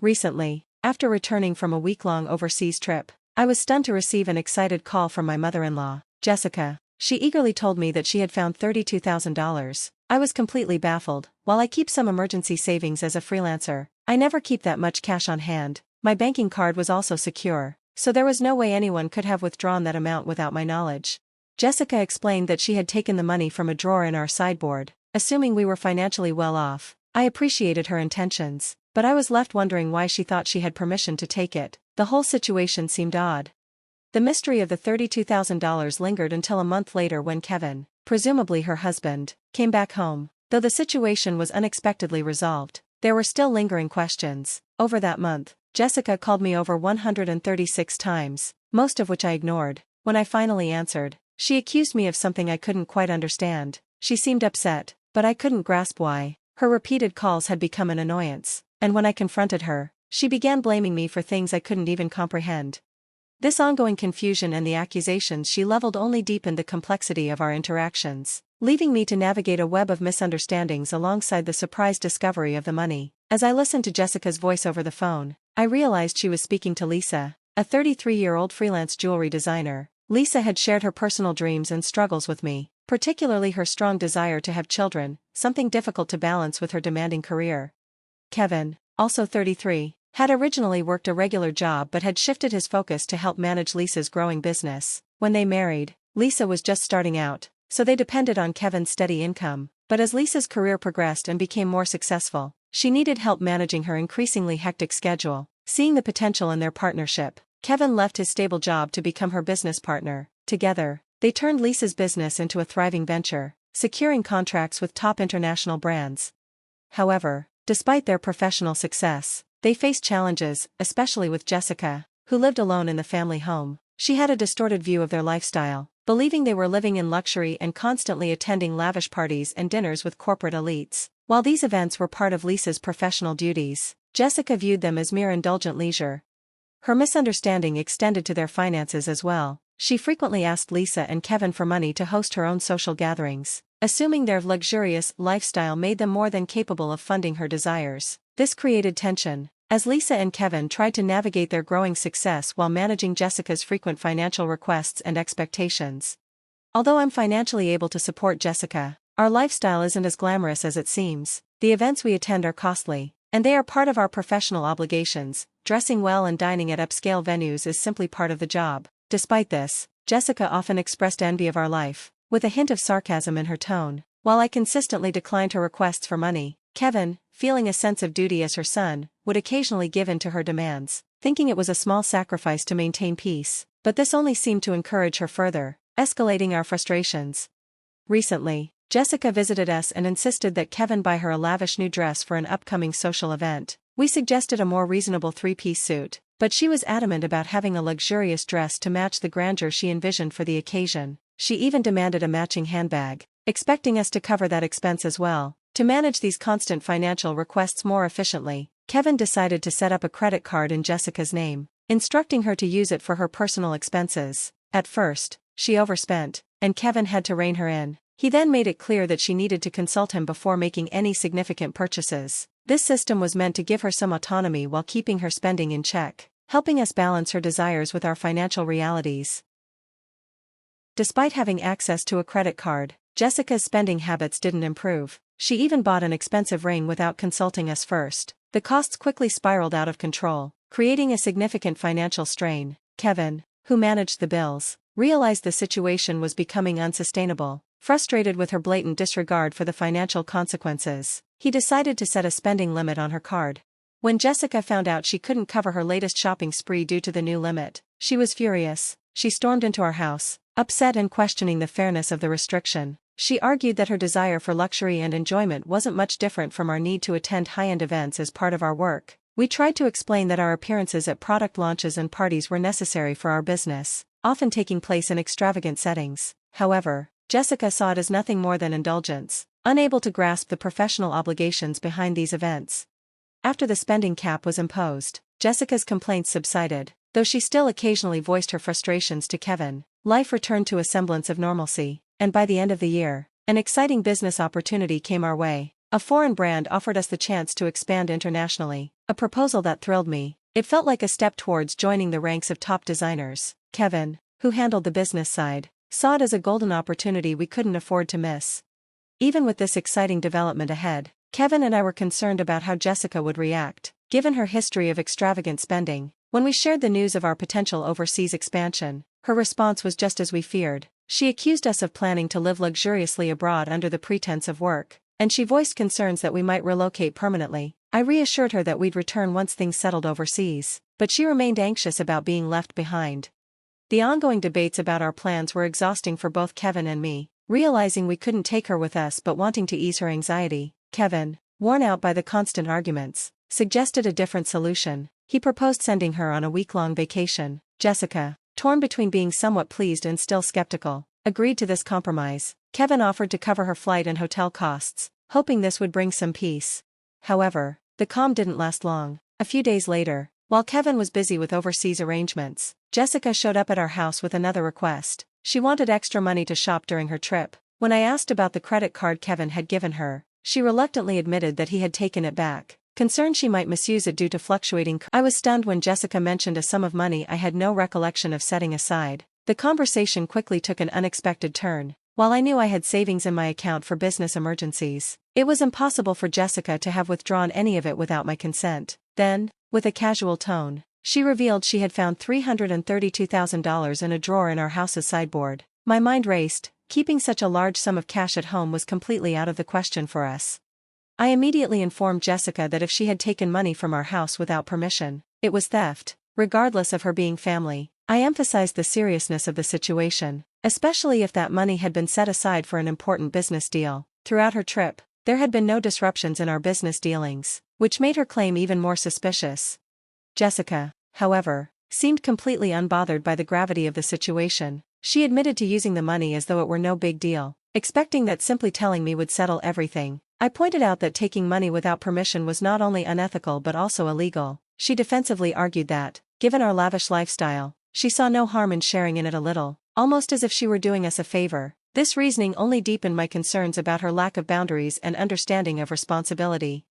Recently, after returning from a week-long overseas trip, I was stunned to receive an excited call from my mother-in-law, Jessica. She eagerly told me that she had found $32,000. I was completely baffled. While I keep some emergency savings as a freelancer, I never keep that much cash on hand. My banking card was also secure, so there was no way anyone could have withdrawn that amount without my knowledge. Jessica explained that she had taken the money from a drawer in our sideboard, assuming we were financially well off. I appreciated her intentions, but I was left wondering why she thought she had permission to take it. The whole situation seemed odd. The mystery of the $32,000 lingered until a month later when Kevin, presumably her husband, came back home. Though the situation was unexpectedly resolved, there were still lingering questions. Over that month, Jessica called me over 136 times, most of which I ignored. When I finally answered, she accused me of something I couldn't quite understand. She seemed upset, but I couldn't grasp why. Her repeated calls had become an annoyance, and when I confronted her, she began blaming me for things I couldn't even comprehend. This ongoing confusion and the accusations she leveled only deepened the complexity of our interactions, leaving me to navigate a web of misunderstandings alongside the surprise discovery of the money. As I listened to Jessica's voice over the phone, I realized she was speaking to Lisa, a 33-year-old freelance jewelry designer. Lisa had shared her personal dreams and struggles with me, particularly her strong desire to have children, something difficult to balance with her demanding career. Kevin, also 33, had originally worked a regular job but had shifted his focus to help manage Lisa's growing business. When they married, Lisa was just starting out, so they depended on Kevin's steady income. But as Lisa's career progressed and became more successful, she needed help managing her increasingly hectic schedule. Seeing the potential in their partnership, Kevin left his stable job to become her business partner. Together, they turned Lisa's business into a thriving venture, securing contracts with top international brands. However, despite their professional success, they faced challenges, especially with Jessica, who lived alone in the family home. She had a distorted view of their lifestyle, believing they were living in luxury and constantly attending lavish parties and dinners with corporate elites. While these events were part of Lisa's professional duties, Jessica viewed them as mere indulgent leisure. Her misunderstanding extended to their finances as well. She frequently asked Lisa and Kevin for money to host her own social gatherings, assuming their luxurious lifestyle made them more than capable of funding her desires. This created tension, as Lisa and Kevin tried to navigate their growing success while managing Jessica's frequent financial requests and expectations. Although I'm financially able to support Jessica, our lifestyle isn't as glamorous as it seems. The events we attend are costly, and they are part of our professional obligations. Dressing well and dining at upscale venues is simply part of the job. Despite this, Jessica often expressed envy of our life, with a hint of sarcasm in her tone. While I consistently declined her requests for money, Kevin, feeling a sense of duty as her son, would occasionally give in to her demands, thinking it was a small sacrifice to maintain peace. But this only seemed to encourage her further, escalating our frustrations. Recently, Jessica visited us and insisted that Kevin buy her a lavish new dress for an upcoming social event. We suggested a more reasonable three-piece suit, but she was adamant about having a luxurious dress to match the grandeur she envisioned for the occasion. She even demanded a matching handbag, expecting us to cover that expense as well. To manage these constant financial requests more efficiently, Kevin decided to set up a credit card in Jessica's name, instructing her to use it for her personal expenses. At first, she overspent, and Kevin had to rein her in. He then made it clear that she needed to consult him before making any significant purchases. This system was meant to give her some autonomy while keeping her spending in check, helping us balance her desires with our financial realities. Despite having access to a credit card, Jessica's spending habits didn't improve. She even bought an expensive ring without consulting us first. The costs quickly spiraled out of control, creating a significant financial strain. Kevin, who managed the bills, realized the situation was becoming unsustainable. Frustrated with her blatant disregard for the financial consequences, he decided to set a spending limit on her card. When Jessica found out she couldn't cover her latest shopping spree due to the new limit, she was furious. She stormed into our house, upset and questioning the fairness of the restriction. She argued that her desire for luxury and enjoyment wasn't much different from our need to attend high-end events as part of our work. We tried to explain that our appearances at product launches and parties were necessary for our business, often taking place in extravagant settings. However, Jessica saw it as nothing more than indulgence, unable to grasp the professional obligations behind these events. After the spending cap was imposed, Jessica's complaints subsided, though she still occasionally voiced her frustrations to Kevin. Life returned to a semblance of normalcy, and by the end of the year, an exciting business opportunity came our way. A foreign brand offered us the chance to expand internationally, a proposal that thrilled me. It felt like a step towards joining the ranks of top designers. Kevin, who handled the business side, saw it as a golden opportunity we couldn't afford to miss. Even with this exciting development ahead, Kevin and I were concerned about how Jessica would react, given her history of extravagant spending. When we shared the news of our potential overseas expansion, her response was just as we feared. She accused us of planning to live luxuriously abroad under the pretense of work, and she voiced concerns that we might relocate permanently. I reassured her that we'd return once things settled overseas, but she remained anxious about being left behind. The ongoing debates about our plans were exhausting for both Kevin and me. Realizing we couldn't take her with us but wanting to ease her anxiety, Kevin, worn out by the constant arguments, suggested a different solution. He proposed sending her on a week-long vacation. Jessica, torn between being somewhat pleased and still skeptical, agreed to this compromise. Kevin offered to cover her flight and hotel costs, hoping this would bring some peace. However, the calm didn't last long. A few days later, while Kevin was busy with overseas arrangements, Jessica showed up at our house with another request. She wanted extra money to shop during her trip. When I asked about the credit card Kevin had given her, she reluctantly admitted that he had taken it back, concerned she might misuse it due to fluctuating. I was stunned when Jessica mentioned a sum of money I had no recollection of setting aside. The conversation quickly took an unexpected turn. While I knew I had savings in my account for business emergencies, it was impossible for Jessica to have withdrawn any of it without my consent. Then, with a casual tone, she revealed she had found $332,000 in a drawer in our house's sideboard. My mind raced. Keeping such a large sum of cash at home was completely out of the question for us. I immediately informed Jessica that if she had taken money from our house without permission, it was theft, regardless of her being family. I emphasized the seriousness of the situation, especially if that money had been set aside for an important business deal. Throughout her trip, there had been no disruptions in our business dealings, which made her claim even more suspicious. Jessica, however, seemed completely unbothered by the gravity of the situation. She admitted to using the money as though it were no big deal, expecting that simply telling me would settle everything. I pointed out that taking money without permission was not only unethical but also illegal. She defensively argued that, given our lavish lifestyle, she saw no harm in sharing in it a little, almost as if she were doing us a favor. This reasoning only deepened my concerns about her lack of boundaries and understanding of responsibility.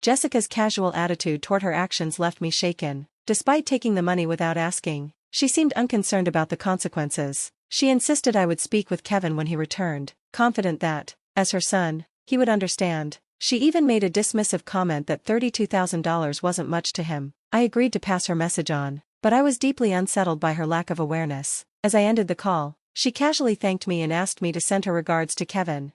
Jessica's casual attitude toward her actions left me shaken. Despite taking the money without asking, she seemed unconcerned about the consequences. She insisted I would speak with Kevin when he returned, confident that, as her son, he would understand. She even made a dismissive comment that $32,000 wasn't much to him. I agreed to pass her message on, but I was deeply unsettled by her lack of awareness. As I ended the call, she casually thanked me and asked me to send her regards to Kevin.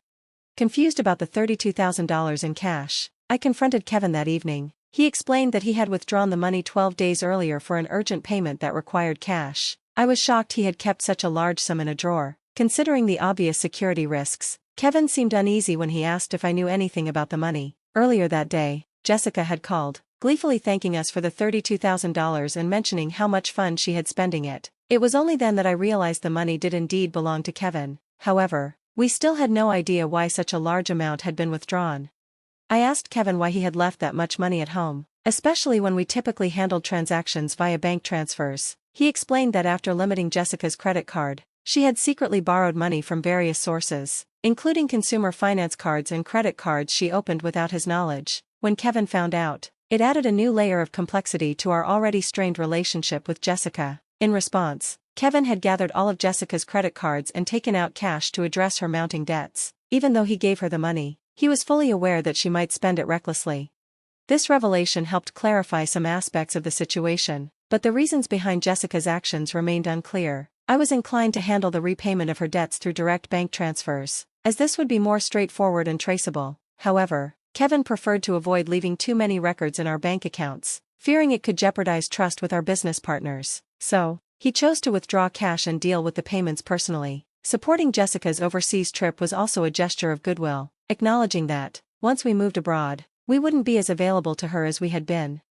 Confused about the $32,000 in cash, I confronted Kevin that evening. He explained that he had withdrawn the money 12 days earlier for an urgent payment that required cash. I was shocked he had kept such a large sum in a drawer. Considering the obvious security risks, Kevin seemed uneasy when he asked if I knew anything about the money. Earlier that day, Jessica had called, gleefully thanking us for the $32,000 and mentioning how much fun she had spending it. It was only then that I realized the money did indeed belong to Kevin. However, we still had no idea why such a large amount had been withdrawn. I asked Kevin why he had left that much money at home, especially when we typically handled transactions via bank transfers. He explained that after limiting Jessica's credit card, she had secretly borrowed money from various sources, including consumer finance cards and credit cards she opened without his knowledge. When Kevin found out, it added a new layer of complexity to our already strained relationship with Jessica. In response, Kevin had gathered all of Jessica's credit cards and taken out cash to address her mounting debts. Even though he gave her the money, he was fully aware that she might spend it recklessly. This revelation helped clarify some aspects of the situation, but the reasons behind Jessica's actions remained unclear. I was inclined to handle the repayment of her debts through direct bank transfers, as this would be more straightforward and traceable. However, Kevin preferred to avoid leaving too many records in our bank accounts, fearing it could jeopardize trust with our business partners. So, he chose to withdraw cash and deal with the payments personally. Supporting Jessica's overseas trip was also a gesture of goodwill, acknowledging that, once we moved abroad, we wouldn't be as available to her as we had been.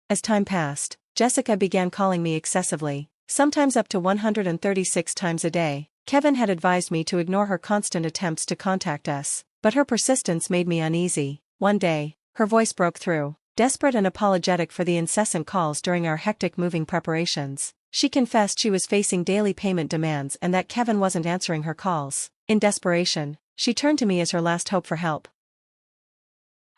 As time passed, Jessica began calling me excessively, sometimes up to 136 times a day. Kevin had advised me to ignore her constant attempts to contact us, but her persistence made me uneasy. One day, her voice broke through, desperate and apologetic for the incessant calls during our hectic moving preparations. She confessed she was facing daily payment demands and that Kevin wasn't answering her calls. In desperation, she turned to me as her last hope for help.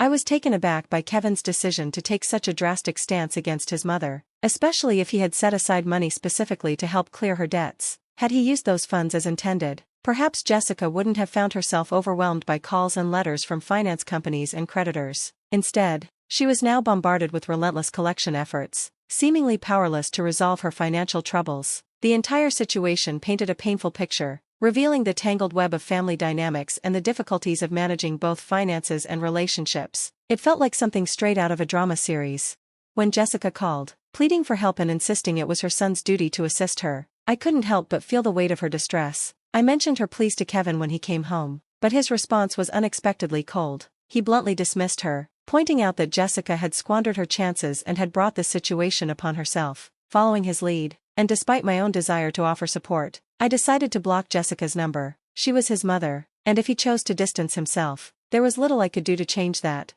I was taken aback by Kevin's decision to take such a drastic stance against his mother, especially if he had set aside money specifically to help clear her debts. Had he used those funds as intended, perhaps Jessica wouldn't have found herself overwhelmed by calls and letters from finance companies and creditors. Instead, she was now bombarded with relentless collection efforts, seemingly powerless to resolve her financial troubles. The entire situation painted a painful picture, revealing the tangled web of family dynamics and the difficulties of managing both finances and relationships. It felt like something straight out of a drama series. When Jessica called, pleading for help and insisting it was her son's duty to assist her, I couldn't help but feel the weight of her distress. I mentioned her pleas to Kevin when he came home, but his response was unexpectedly cold. He bluntly dismissed her, pointing out that Jessica had squandered her chances and had brought this situation upon herself. Following his lead, and despite my own desire to offer support, I decided to block Jessica's number. She was his mother, and if he chose to distance himself, there was little I could do to change that.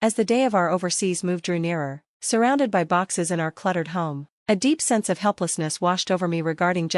As the day of our overseas move drew nearer, surrounded by boxes in our cluttered home, a deep sense of helplessness washed over me regarding Jessica.